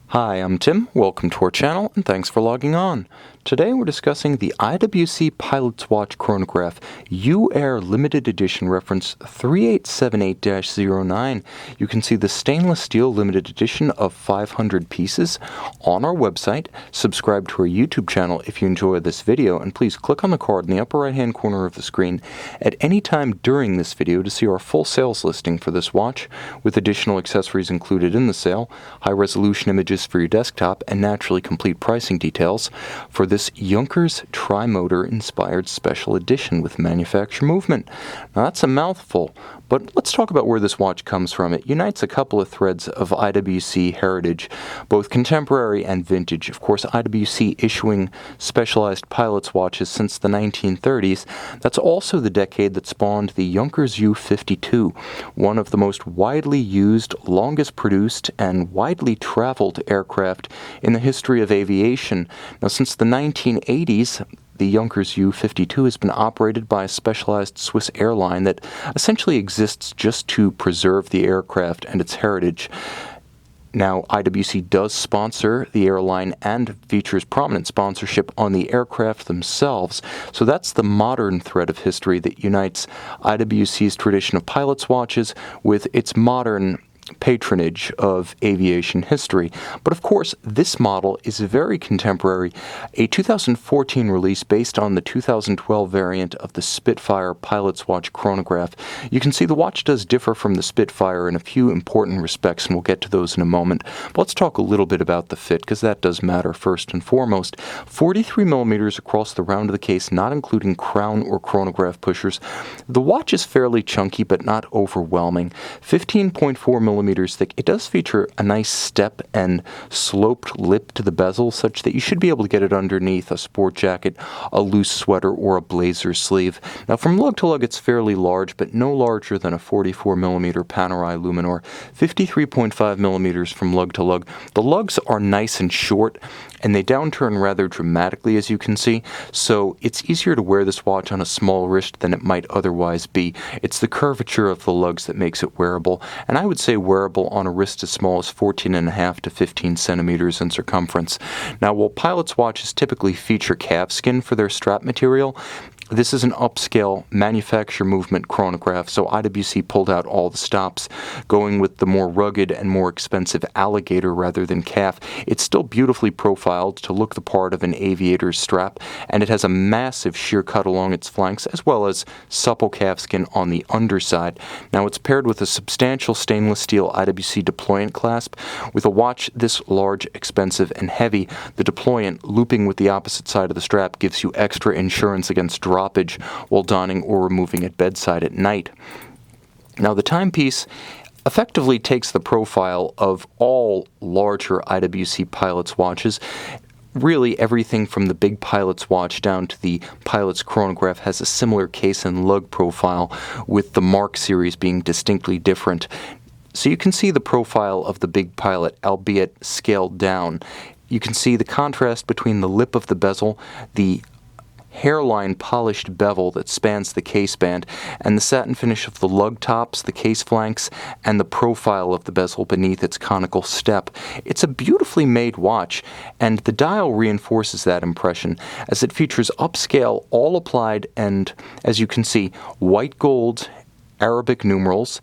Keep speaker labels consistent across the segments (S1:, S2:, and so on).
S1: Hi, I'm Tim. Welcome to our channel, and thanks for logging on. Today we're discussing the IWC Pilot Watch Chronograph U-Air Limited Edition reference 3878-09. You can see the stainless steel limited edition of 500 pieces on our website. Subscribe to our YouTube channel if you enjoy this video, and please click on the card in the upper right-hand corner of the screen at any time during this video to see our full sales listing for this watch, with additional accessories included in the sale, high-resolution images for your desktop, and naturally complete pricing details for this Junkers tri-motor inspired special edition with manufacturer movement. Now that's a mouthful, but let's talk about where this watch comes from. It unites a couple of threads of IWC heritage, both contemporary and vintage. Of course, IWC issuing specialized pilot's watches since the 1930s. That's also the decade that spawned the Junkers U-52, one of the most widely used, longest produced, and widely traveled aircraft in the history of aviation. Now, since the 1980s, the Junkers U-52 has been operated by a specialized Swiss airline that essentially exists just to preserve the aircraft and its heritage. Now, IWC does sponsor the airline and features prominent sponsorship on the aircraft themselves. So that's the modern thread of history that unites IWC's tradition of pilot's watches with its modern patronage of aviation history. But of course, this model is very contemporary, a 2014 release based on the 2012 variant of the Spitfire Pilot's Watch chronograph. You can see the watch does differ from the Spitfire in a few important respects, and we'll get to those in a moment. But let's talk a little bit about the fit, because that does matter first and foremost. 43 millimeters across the round of the case, not including crown or chronograph pushers. The watch is fairly chunky, but not overwhelming. 15.4 millimeters thick. It does feature a nice step and sloped lip to the bezel, such that you should be able to get it underneath a sport jacket, a loose sweater, or a blazer sleeve. Now, from lug to lug, it's fairly large, but no larger than a 44 millimeter Panerai Luminor. 53.5 millimeters from lug to lug. The lugs are nice and short, and they downturn rather dramatically, as you can see, so it's easier to wear this watch on a small wrist than it might otherwise be. It's the curvature of the lugs that makes it wearable, and I would say wearable on a wrist as small as 14.5 to 15 centimeters in circumference. Now, while pilot's watches typically feature calfskin for their strap material, this is an upscale manufacturer movement chronograph, so IWC pulled out all the stops, going with the more rugged and more expensive alligator rather than calf. It's still beautifully profiled to look the part of an aviator's strap, and it has a massive sheer cut along its flanks, as well as supple calfskin on the underside. Now, it's paired with a substantial stainless steel IWC deployant clasp. With a watch this large, expensive, and heavy, the deployant, looping with the opposite side of the strap, gives you extra insurance against droppage while donning or removing at bedside at night. Now, the timepiece effectively takes the profile of all larger IWC pilot's watches. Really, everything from the big pilot's watch down to the pilot's chronograph has a similar case and lug profile, with the Mark series being distinctly different. So you can see the profile of the big pilot, albeit scaled down. You can see the contrast between the lip of the bezel, the hairline polished bevel that spans the case band, and the satin finish of the lug tops, the case flanks, and the profile of the bezel beneath its conical step. It's a beautifully made watch, and the dial reinforces that impression, as it features upscale, all applied, and, as you can see, white gold Arabic numerals,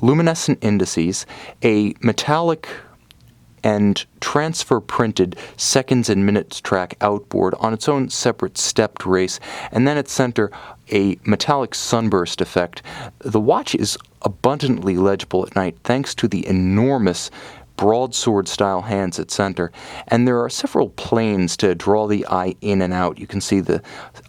S1: luminescent indices, a metallic and transfer printed seconds and minutes track outboard on its own separate stepped race, and then at center a metallic sunburst effect. The watch is abundantly legible at night thanks to the enormous broadsword style hands at center, and there are several planes to draw the eye in and out. You can see the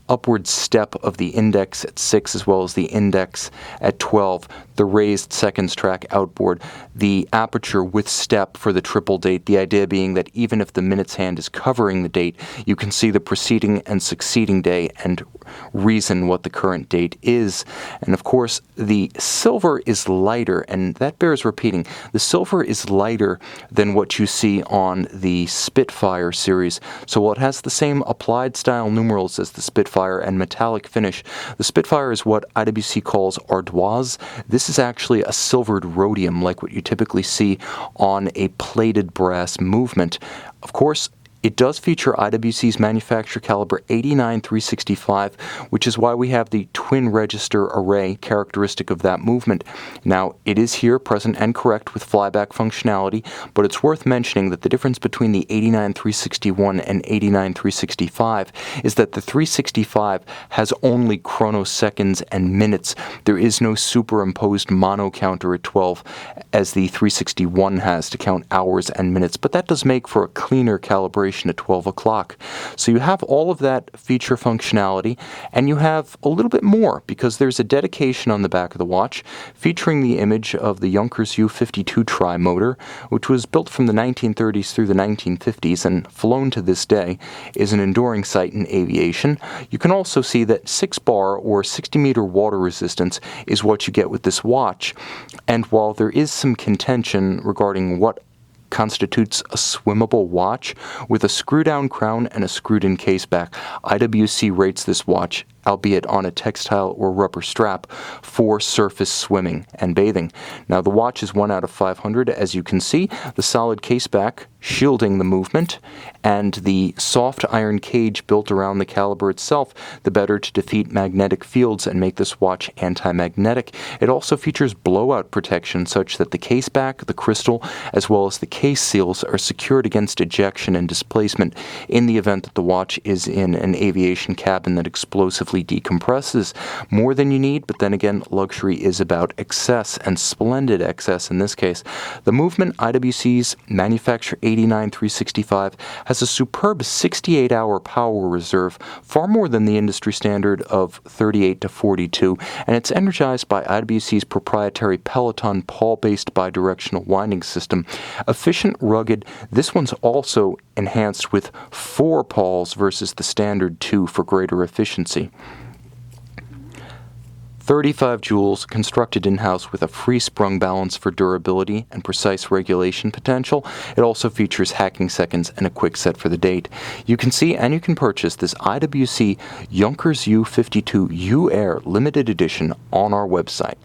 S1: upward step of the index at 6 as well as the index at 12, the raised seconds track outboard, the aperture with step for the triple date, the idea being that even if the minutes hand is covering the date, you can see the preceding and succeeding day and reason what the current date is. And of course, the silver is lighter, and that bears repeating. The silver is lighter than what you see on the Spitfire series. So while it has the same applied style numerals as the Spitfire, Spitfire and metallic finish. The Spitfire is what IWC calls ardoise. This is actually a silvered rhodium, like what you typically see on a plated brass movement. Of course, it does feature IWC's manufacturer caliber 89-365, which is why we have the twin register array characteristic of that movement. Now, it is here present and correct with flyback functionality, but it's worth mentioning that the difference between the 89-361 and 89-365 is that the 365 has only chronoseconds and minutes. There is no superimposed mono counter at 12 as the 361 has to count hours and minutes, but that does make for a cleaner calibration at 12 o'clock. So you have all of that feature functionality, and you have a little bit more because there's a dedication on the back of the watch featuring the image of the Junkers U-52 tri-motor, which was built from the 1930s through the 1950s and flown to this day, is an enduring sight in aviation. You can also see that 6-bar or 60-meter water resistance is what you get with this watch, and while there is some contention regarding what constitutes a swimmable watch with a screw-down crown and a screwed-in caseback, IWC rates this watch, albeit on a textile or rubber strap, for surface swimming and bathing. Now, the watch is 1 out of 500, as you can see. The solid caseback shielding the movement, and the soft iron cage built around the caliber itself, the better to defeat magnetic fields and make this watch anti-magnetic. It also features blowout protection such that the caseback, the crystal, as well as the case seals are secured against ejection and displacement in the event that the watch is in an aviation cabin that explosively decompresses. More than you need, but then again, luxury is about excess, and splendid excess in this case. The movement, IWC's manufacturer 89-365, has a superb 68-hour power reserve, far more than the industry standard of 38 to 42, and it's energized by IWC's proprietary Peloton pawl-based bidirectional winding system. Efficient, rugged, this one's also enhanced with 4 pawls versus the standard 2 for greater efficiency. 35 joules, constructed in-house with a free-sprung balance for durability and precise regulation potential. It also features hacking seconds and a quick set for the date. You can see and you can purchase this IWC Junkers U-52 U-Air limited edition on our website.